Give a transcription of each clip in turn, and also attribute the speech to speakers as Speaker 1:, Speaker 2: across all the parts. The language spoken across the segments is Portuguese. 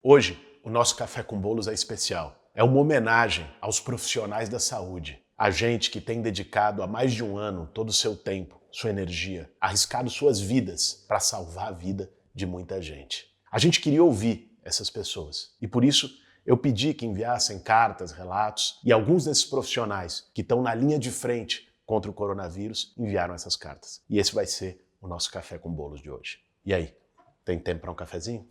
Speaker 1: Hoje, o nosso Café com Bolos é especial. É uma homenagem aos profissionais da saúde. A gente que tem dedicado há mais de um ano todo o seu tempo, sua energia, arriscado suas vidas para salvar a vida de muita gente. A gente queria ouvir essas pessoas e por isso eu pedi que enviassem cartas, relatos e alguns desses profissionais que estão na linha de frente contra o coronavírus enviaram essas cartas. E esse vai ser o nosso Café com Bolos de hoje. E aí, tem tempo para um cafezinho?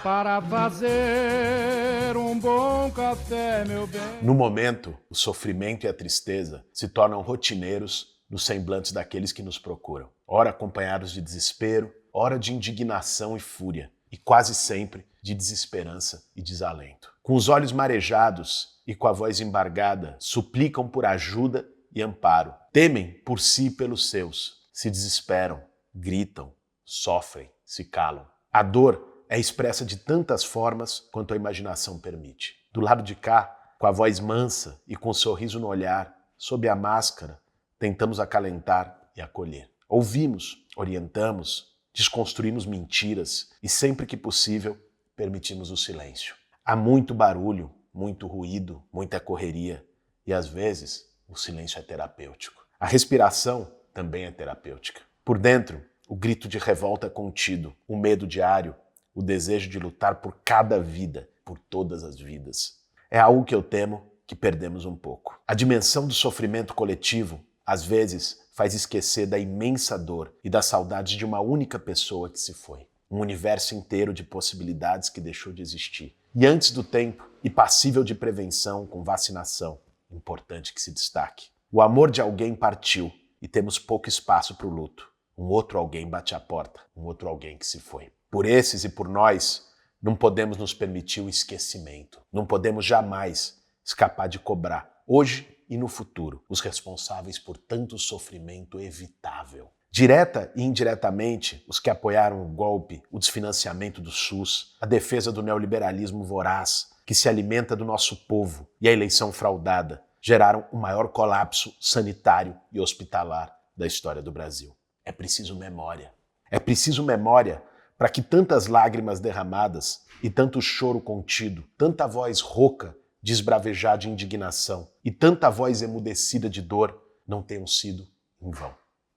Speaker 2: Para fazer um bom café, meu bem.
Speaker 1: No momento, o sofrimento e a tristeza se tornam rotineiros nos semblantes daqueles que nos procuram. Ora acompanhados de desespero, ora de indignação e fúria, e quase sempre de desesperança e desalento. Com os olhos marejados e com a voz embargada, suplicam por ajuda e amparo. Temem por si e pelos seus, se desesperam, gritam, sofrem, se calam. A dor é expressa de tantas formas quanto a imaginação permite. Do lado de cá, com a voz mansa e com um sorriso no olhar, sob a máscara, tentamos acalentar e acolher. Ouvimos, orientamos, desconstruímos mentiras e sempre que possível, permitimos o silêncio. Há muito barulho, muito ruído, muita correria e às vezes o silêncio é terapêutico. A respiração também é terapêutica. Por dentro, o grito de revolta contido, o medo diário, o desejo de lutar por cada vida, por todas as vidas. É algo que eu temo que perdemos um pouco. A dimensão do sofrimento coletivo, às vezes, faz esquecer da imensa dor e da saudade de uma única pessoa que se foi. Um universo inteiro de possibilidades que deixou de existir. E antes do tempo, e passível de prevenção com vacinação, importante que se destaque. O amor de alguém partiu e temos pouco espaço para o luto. Um outro alguém bate à porta, um outro alguém que se foi. Por esses e por nós, não podemos nos permitir o esquecimento. Não podemos jamais escapar de cobrar, hoje e no futuro, os responsáveis por tanto sofrimento evitável. Direta e indiretamente, os que apoiaram o golpe, o desfinanciamento do SUS, a defesa do neoliberalismo voraz, que se alimenta do nosso povo, e a eleição fraudada, geraram o maior colapso sanitário e hospitalar da história do Brasil. É preciso memória. É preciso memória para que tantas lágrimas derramadas e tanto choro contido, tanta voz rouca de esbravejar de indignação e tanta voz emudecida de dor não tenham sido em vão.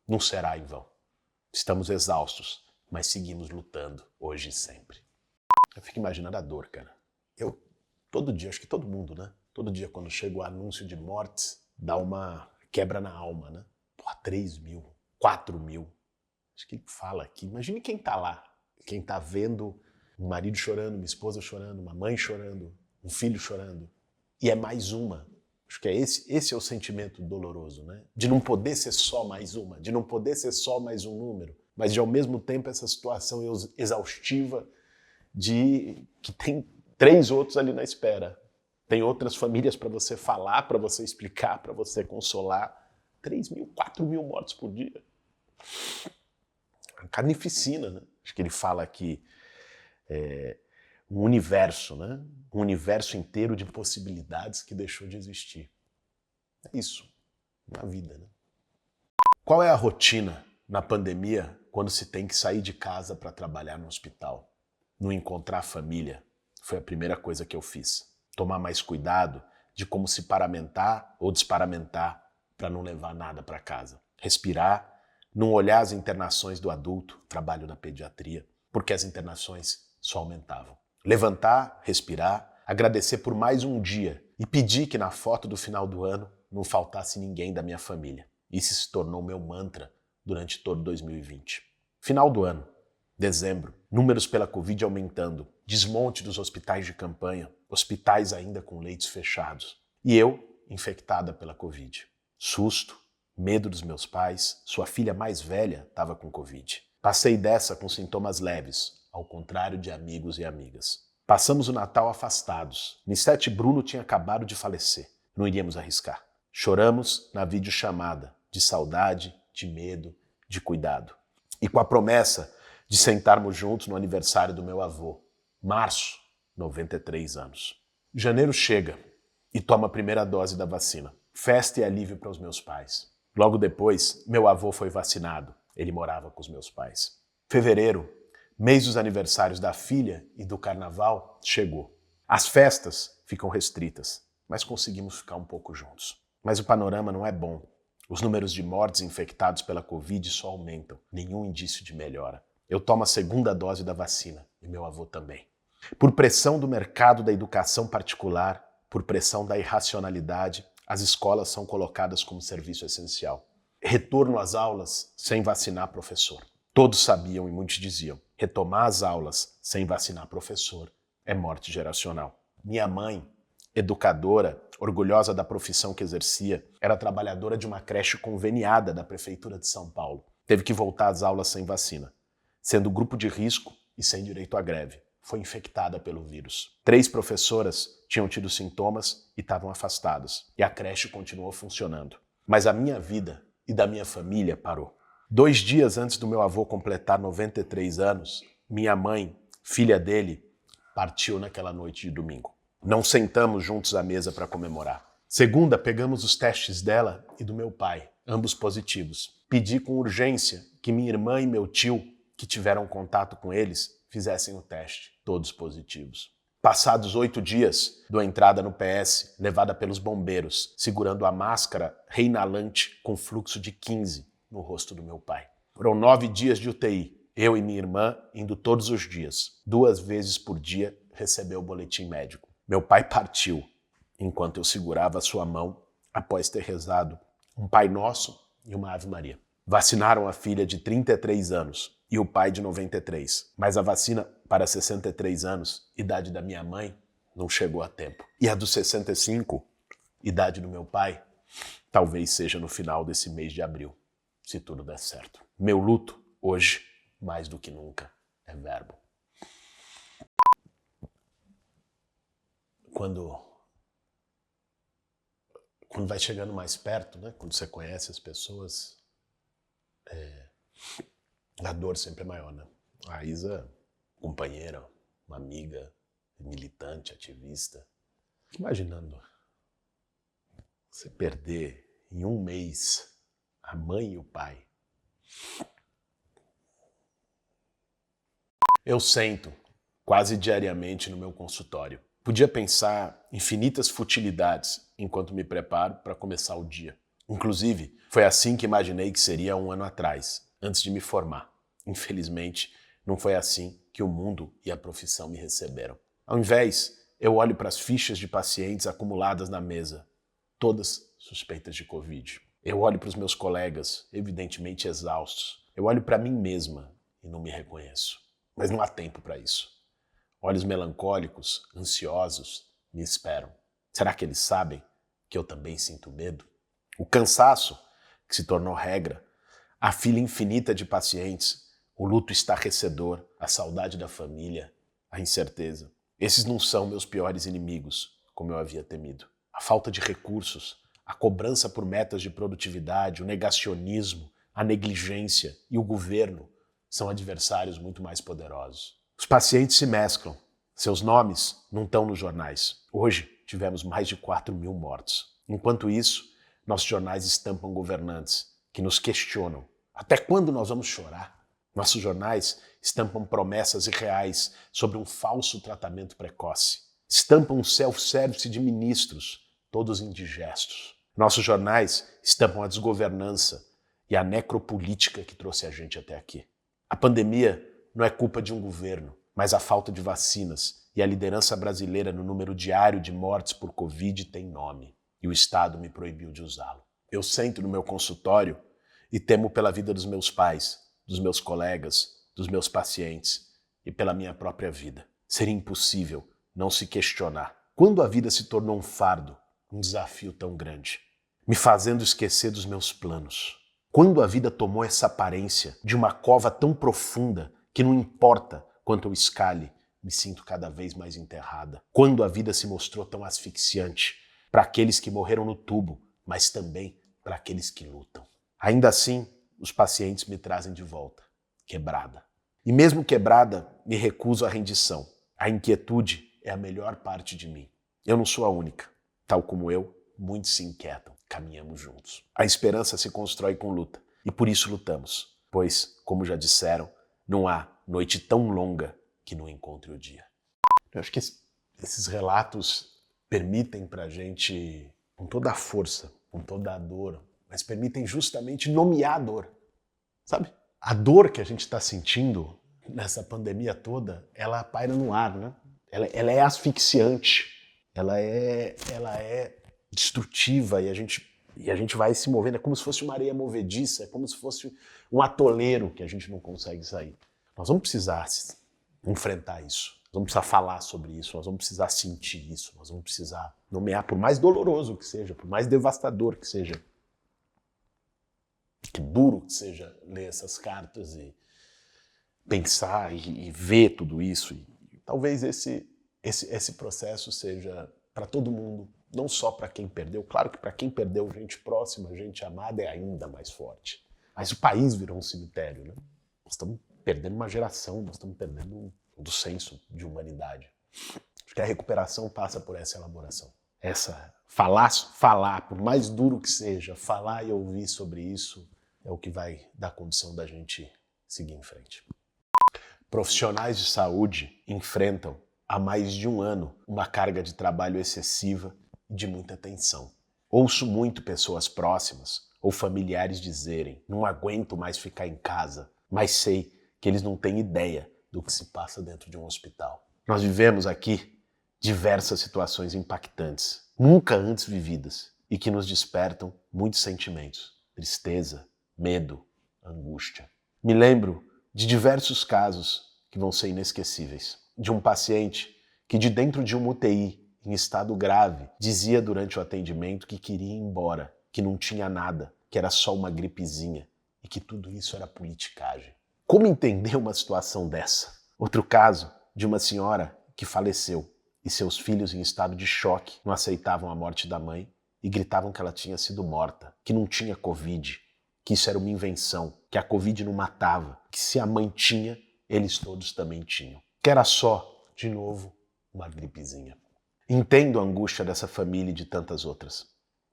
Speaker 1: Não será em vão. Estamos exaustos, mas seguimos lutando hoje e sempre. Eu fico imaginando a dor, cara. Eu, todo dia, acho que todo mundo, né? Todo dia quando chega o anúncio de mortes, dá uma quebra na alma, né? Pô, 3 mil, 4 mil. Acho que ele fala aqui. Imagine quem tá lá. Quem tá vendo um marido chorando, uma esposa chorando, uma mãe chorando, um filho chorando. E é mais uma. Acho que esse é o sentimento doloroso, né? De não poder ser só mais uma, de não poder ser só mais um número, mas de ao mesmo tempo essa situação exaustiva de que tem 3 outros ali na espera. Tem outras famílias para você falar, para você explicar, para você consolar. 3 mil, 4 mil mortos por dia. A carnificina, né? Acho que ele fala aqui um universo, né? Um universo inteiro de possibilidades que deixou de existir. É isso, na vida, né? Qual é a rotina na pandemia quando se tem que sair de casa para trabalhar no hospital? Não encontrar a família foi a primeira coisa que eu fiz. Tomar mais cuidado de como se paramentar ou desparamentar para não levar nada para casa. Respirar, não olhar as internações do adulto, trabalho na pediatria, porque as internações só aumentavam. Levantar, respirar, agradecer por mais um dia e pedir que na foto do final do ano não faltasse ninguém da minha família. Isso se tornou meu mantra durante todo 2020. Final do ano, dezembro, números pela Covid aumentando, desmonte dos hospitais de campanha, hospitais ainda com leitos fechados. E eu, infectada pela Covid. Susto, medo dos meus pais, sua filha mais velha estava com Covid. Passei dessa com sintomas leves, ao contrário de amigos e amigas. Passamos o Natal afastados. Nissete Bruno tinha acabado de falecer. Não iríamos arriscar. Choramos na videochamada, de saudade, de medo, de cuidado. E com a promessa de sentarmos juntos no aniversário do meu avô. Março, 93 anos. Janeiro chega e toma a primeira dose da vacina. Festa e alívio para os meus pais. Logo depois, meu avô foi vacinado. Ele morava com os meus pais. Fevereiro, Mês dos aniversários da filha e do carnaval chegou. As festas ficam restritas, mas conseguimos ficar um pouco juntos. Mas o panorama não é bom. Os números de mortes infectados pela Covid só aumentam. Nenhum indício de melhora. Eu tomo a segunda dose da vacina e meu avô também. Por pressão do mercado da educação particular, por pressão da irracionalidade, as escolas são colocadas como serviço essencial. Retorno às aulas sem vacinar professor. Todos sabiam e muitos diziam, retomar as aulas sem vacinar professor é morte geracional. Minha mãe, educadora, orgulhosa da profissão que exercia, era trabalhadora de uma creche conveniada da Prefeitura de São Paulo. Teve que voltar às aulas sem vacina, sendo grupo de risco e sem direito à greve. Foi infectada pelo vírus. 3 professoras tinham tido sintomas e estavam afastadas. E a creche continuou funcionando. Mas a minha vida e da minha família parou. 2 dias antes do meu avô completar 93 anos, minha mãe, filha dele, partiu naquela noite de domingo. Não sentamos juntos à mesa para comemorar. Segunda, pegamos os testes dela e do meu pai, ambos positivos. Pedi com urgência que minha irmã e meu tio, que tiveram contato com eles, fizessem o teste, todos positivos. Passados 8 dias, dou entrada no PS, levada pelos bombeiros, segurando a máscara reinalante com fluxo de 15 no rosto do meu pai. Foram 9 dias de UTI, eu e minha irmã indo todos os dias, 2 vezes por dia, receber o boletim médico. Meu pai partiu, enquanto eu segurava a sua mão, após ter rezado um Pai Nosso e uma Ave Maria. Vacinaram a filha de 33 anos e o pai de 93, mas a vacina para 63 anos, idade da minha mãe, não chegou a tempo. E a dos 65, idade do meu pai, talvez seja no final desse mês de abril, se tudo der certo. Meu luto, hoje, mais do que nunca, é verbo. Quando vai chegando mais perto, né? Quando você conhece as pessoas, a dor sempre é maior, né? A Isa, companheira, uma amiga, militante, ativista. Imaginando você perder em um mês a mãe e o pai. Eu sento quase diariamente no meu consultório. Podia pensar infinitas futilidades enquanto me preparo para começar o dia. Inclusive, foi assim que imaginei que seria 1 ano atrás, antes de me formar. Infelizmente, não foi assim que o mundo e a profissão me receberam. Ao invés, eu olho para as fichas de pacientes acumuladas na mesa, todas suspeitas de Covid. Eu olho para os meus colegas, evidentemente exaustos. Eu olho para mim mesma e não me reconheço. Mas não há tempo para isso. Olhos melancólicos, ansiosos, me esperam. Será que eles sabem que eu também sinto medo? O cansaço, que se tornou regra, a fila infinita de pacientes, o luto estarrecedor, a saudade da família, a incerteza. Esses não são meus piores inimigos, como eu havia temido. A falta de recursos, a cobrança por metas de produtividade, o negacionismo, a negligência e o governo são adversários muito mais poderosos. Os pacientes se mesclam. Seus nomes não estão nos jornais. Hoje tivemos mais de 4.000 mortos. Enquanto isso, nossos jornais estampam governantes que nos questionam. Até quando nós vamos chorar? Nossos jornais estampam promessas irreais sobre um falso tratamento precoce. Estampam um self-service de ministros, todos indigestos. Nossos jornais estampam a desgovernança e a necropolítica que trouxe a gente até aqui. A pandemia não é culpa de um governo, mas a falta de vacinas e a liderança brasileira no número diário de mortes por Covid tem nome, e o Estado me proibiu de usá-lo. Eu sento no meu consultório e temo pela vida dos meus pais, dos meus colegas, dos meus pacientes e pela minha própria vida. Seria impossível não se questionar. Quando a vida se tornou um fardo, um desafio tão grande, me fazendo esquecer dos meus planos. Quando a vida tomou essa aparência de uma cova tão profunda que não importa quanto eu escale, me sinto cada vez mais enterrada. Quando a vida se mostrou tão asfixiante para aqueles que morreram no tubo, mas também para aqueles que lutam. Ainda assim, os pacientes me trazem de volta, quebrada. E mesmo quebrada, me recuso à rendição. A inquietude é a melhor parte de mim. Eu não sou a única. Tal como eu, muitos se inquietam. Caminhamos juntos. A esperança se constrói com luta. E por isso lutamos. Pois, como já disseram, Não há noite tão longa que não encontre o dia. Eu acho que esses relatos permitem pra gente, com toda a força, com toda a dor, mas permitem justamente nomear a dor, sabe? A dor que a gente está sentindo nessa pandemia toda, ela paira no ar, né? Ela é asfixiante, ela é destrutiva e a gente vai se movendo, é como se fosse uma areia movediça, é como se fosse um atoleiro que a gente não consegue sair. Nós vamos precisar enfrentar isso, nós vamos precisar falar sobre isso, nós vamos precisar sentir isso, nós vamos precisar nomear, por mais doloroso que seja, por mais devastador que seja, que duro que seja ler essas cartas e pensar e ver tudo isso. E talvez esse processo seja para todo mundo, não só para quem perdeu. Claro que para quem perdeu gente próxima, gente amada, é ainda mais forte. Mas o país virou um cemitério, né? Nós estamos perdendo uma geração, nós estamos perdendo do senso de humanidade. Acho que a recuperação passa por essa elaboração. Falar, por mais duro que seja, falar e ouvir sobre isso é o que vai dar condição da gente seguir em frente. Profissionais de saúde enfrentam há mais de um ano uma carga de trabalho excessiva e de muita tensão. Ouço muito pessoas próximas ou familiares dizerem: não aguento mais ficar em casa, mas sei que eles não têm ideia do que se passa dentro de um hospital. Nós vivemos aqui diversas situações impactantes, nunca antes vividas, e que nos despertam muitos sentimentos: tristeza, medo, angústia. Me lembro de diversos casos que vão ser inesquecíveis. De um paciente que de dentro de uma UTI, em estado grave, dizia durante o atendimento que queria ir embora, que não tinha nada, que era só uma gripezinha e que tudo isso era politicagem. Como entender uma situação dessa? Outro caso de uma senhora que faleceu e seus filhos em estado de choque não aceitavam a morte da mãe e gritavam que ela tinha sido morta, que não tinha Covid, que isso era uma invenção, que a Covid não matava, que se a mãe tinha, eles todos também tinham. Que era só, de novo, uma gripezinha. Entendo a angústia dessa família e de tantas outras,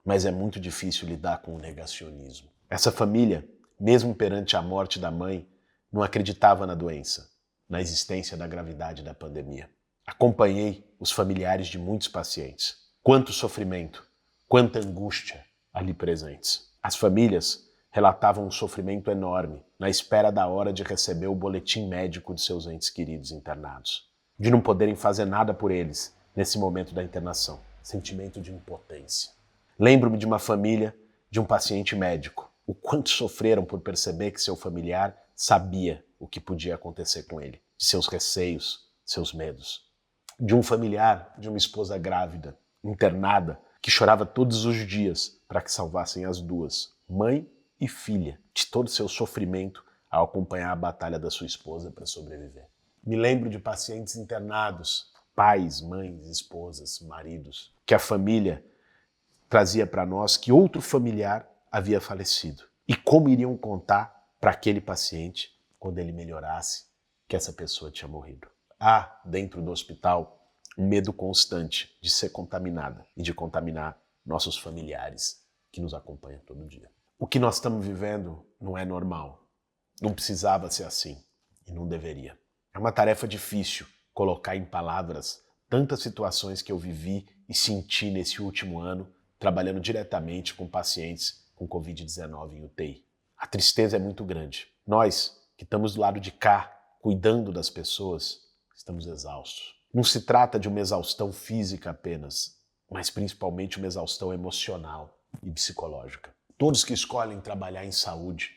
Speaker 1: mas é muito difícil lidar com o negacionismo. Essa família, mesmo perante a morte da mãe, não acreditava na doença, na existência da gravidade da pandemia. Acompanhei os familiares de muitos pacientes. Quanto sofrimento, quanta angústia ali presentes. As famílias relatavam um sofrimento enorme na espera da hora de receber o boletim médico de seus entes queridos internados, de não poderem fazer nada por eles nesse momento da internação. Sentimento de impotência. Lembro-me de uma família de um paciente médico, o quanto sofreram por perceber que seu familiar sabia o que podia acontecer com ele, de seus receios, seus medos. De um familiar de uma esposa grávida, internada, que chorava todos os dias para que salvassem as duas, mãe e filha, de todo o seu sofrimento ao acompanhar a batalha da sua esposa para sobreviver. Me lembro de pacientes internados, pais, mães, esposas, maridos, que a família trazia para nós que outro familiar havia falecido. E como iriam contar para aquele paciente, quando ele melhorasse, que essa pessoa tinha morrido. Há, dentro do hospital, um medo constante de ser contaminada e de contaminar nossos familiares que nos acompanham todo dia. O que nós estamos vivendo não é normal. Não precisava ser assim e não deveria. É uma tarefa difícil colocar em palavras tantas situações que eu vivi e senti nesse último ano trabalhando diretamente com pacientes com Covid-19 em UTI. A tristeza é muito grande. Nós, que estamos do lado de cá, cuidando das pessoas, estamos exaustos. Não se trata de uma exaustão física apenas, mas principalmente uma exaustão emocional e psicológica. Todos que escolhem trabalhar em saúde,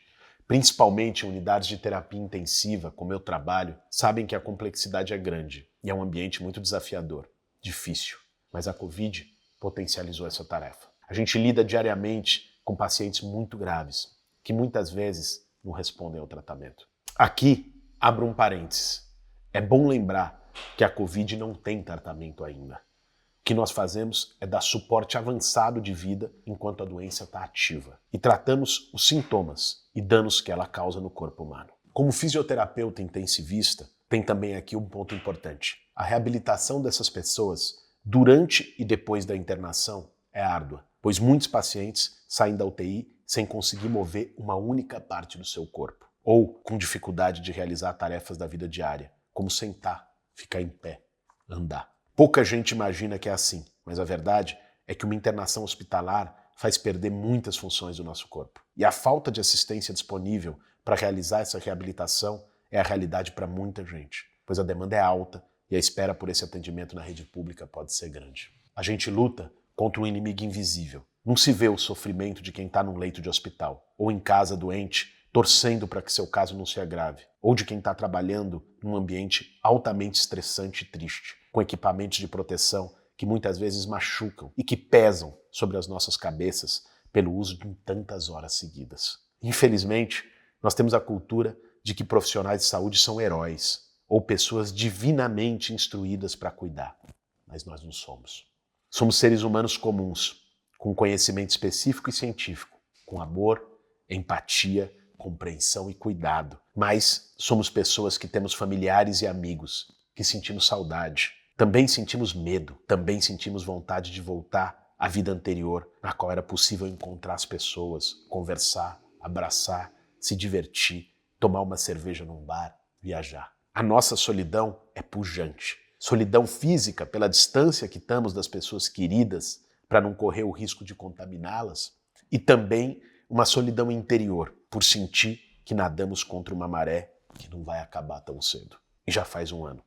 Speaker 1: principalmente em unidades de terapia intensiva, como eu trabalho, sabem que a complexidade é grande e é um ambiente muito desafiador, difícil. Mas a Covid potencializou essa tarefa. A gente lida diariamente com pacientes muito graves, que muitas vezes não respondem ao tratamento. Aqui, abro um parênteses. É bom lembrar que a Covid não tem tratamento ainda. O que nós fazemos é dar suporte avançado de vida enquanto a doença está ativa. E tratamos os sintomas e danos que ela causa no corpo humano. Como fisioterapeuta intensivista, tem também aqui um ponto importante. A reabilitação dessas pessoas durante e depois da internação é árdua, pois muitos pacientes saem da UTI sem conseguir mover uma única parte do seu corpo. ou com dificuldade de realizar tarefas da vida diária, como sentar, ficar em pé, andar. Pouca gente imagina que é assim, mas a verdade é que uma internação hospitalar faz perder muitas funções do nosso corpo. E a falta de assistência disponível para realizar essa reabilitação é a realidade para muita gente, pois a demanda é alta e a espera por esse atendimento na rede pública pode ser grande. A gente luta contra um inimigo invisível. Não se vê o sofrimento de quem está num leito de hospital ou em casa doente, torcendo para que seu caso não se agrave, ou de quem está trabalhando num ambiente altamente estressante e triste, com equipamentos de proteção que muitas vezes machucam e que pesam sobre as nossas cabeças pelo uso de tantas horas seguidas. Infelizmente, nós temos a cultura de que profissionais de saúde são heróis ou pessoas divinamente instruídas para cuidar, mas nós não somos. Somos seres humanos comuns, com conhecimento específico e científico, com amor, empatia, compreensão e cuidado. Mas somos pessoas que temos familiares e amigos, que sentimos saudade. Também sentimos medo, também sentimos vontade de voltar à vida anterior, na qual era possível encontrar as pessoas, conversar, abraçar, se divertir, tomar uma cerveja num bar, viajar. A nossa solidão é pujante. Solidão física pela distância que estamos das pessoas queridas para não correr o risco de contaminá-las, e também uma solidão interior por sentir que nadamos contra uma maré que não vai acabar tão cedo. E já faz um ano.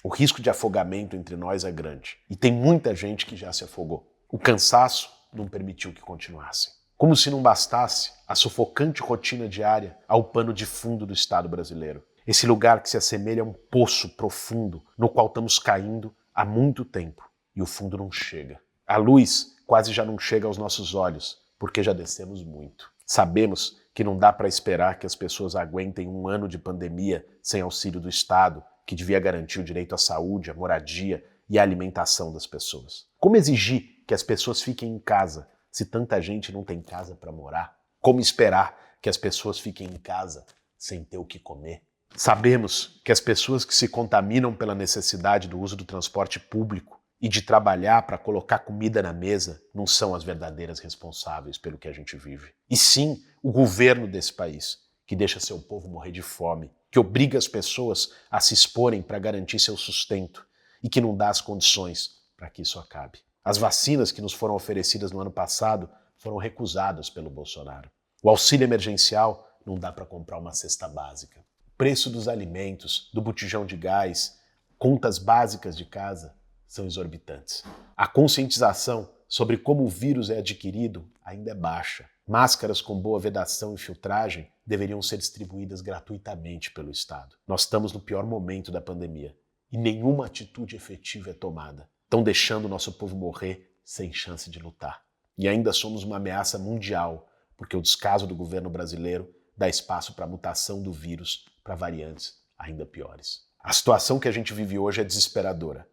Speaker 1: O risco de afogamento entre nós é grande e tem muita gente que já se afogou. O cansaço não permitiu que continuassem. Como se não bastasse a sufocante rotina diária ao pano de fundo do Estado brasileiro. Esse lugar que se assemelha a um poço profundo no qual estamos caindo há muito tempo e o fundo não chega. A luz quase já não chega aos nossos olhos porque já descemos muito. Sabemos que não dá para esperar que as pessoas aguentem um ano de pandemia sem auxílio do Estado, que devia garantir o direito à saúde, à moradia e à alimentação das pessoas. Como exigir que as pessoas fiquem em casa se tanta gente não tem casa para morar? Como esperar que as pessoas fiquem em casa sem ter o que comer? Sabemos que as pessoas que se contaminam pela necessidade do uso do transporte público e de trabalhar para colocar comida na mesa não são as verdadeiras responsáveis pelo que a gente vive. E sim, o governo desse país, que deixa seu povo morrer de fome, que obriga as pessoas a se exporem para garantir seu sustento e que não dá as condições para que isso acabe. As vacinas que nos foram oferecidas no ano passado foram recusadas pelo Bolsonaro. O auxílio emergencial não dá para comprar uma cesta básica. O preço dos alimentos, do botijão de gás, contas básicas de casa são exorbitantes. A conscientização sobre como o vírus é adquirido ainda é baixa. Máscaras com boa vedação e filtragem deveriam ser distribuídas gratuitamente pelo Estado. Nós estamos no pior momento da pandemia e nenhuma atitude efetiva é tomada. Estão deixando o nosso povo morrer sem chance de lutar. E ainda somos uma ameaça mundial, porque o descaso do governo brasileiro dá espaço para a mutação do vírus para variantes ainda piores. A situação que a gente vive hoje é desesperadora.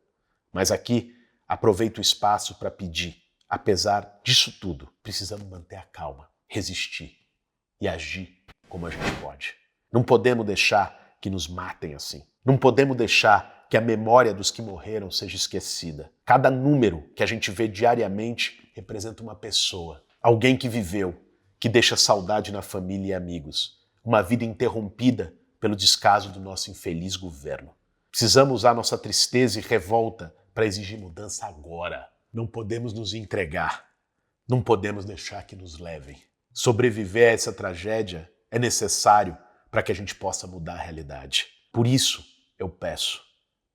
Speaker 1: Mas aqui, aproveito o espaço para pedir, apesar disso tudo, precisamos manter a calma, resistir e agir como a gente pode. Não podemos deixar que nos matem assim. Não podemos deixar que a memória dos que morreram seja esquecida. Cada número que a gente vê diariamente representa uma pessoa, alguém que viveu, que deixa saudade na família e amigos, uma vida interrompida pelo descaso do nosso infeliz governo. Precisamos usar nossa tristeza e revolta para exigir mudança agora. Não podemos nos entregar. Não podemos deixar que nos levem. Sobreviver a essa tragédia é necessário para que a gente possa mudar a realidade. Por isso, eu peço,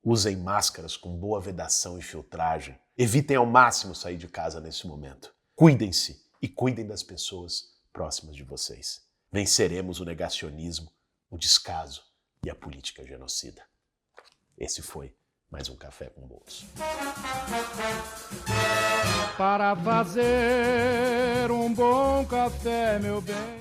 Speaker 1: usem máscaras com boa vedação e filtragem. Evitem ao máximo sair de casa nesse momento. Cuidem-se e cuidem das pessoas próximas de vocês. Venceremos o negacionismo, o descaso e a política genocida. Esse foi mais um Café com Bolos.
Speaker 2: Para fazer um bom café, meu bem.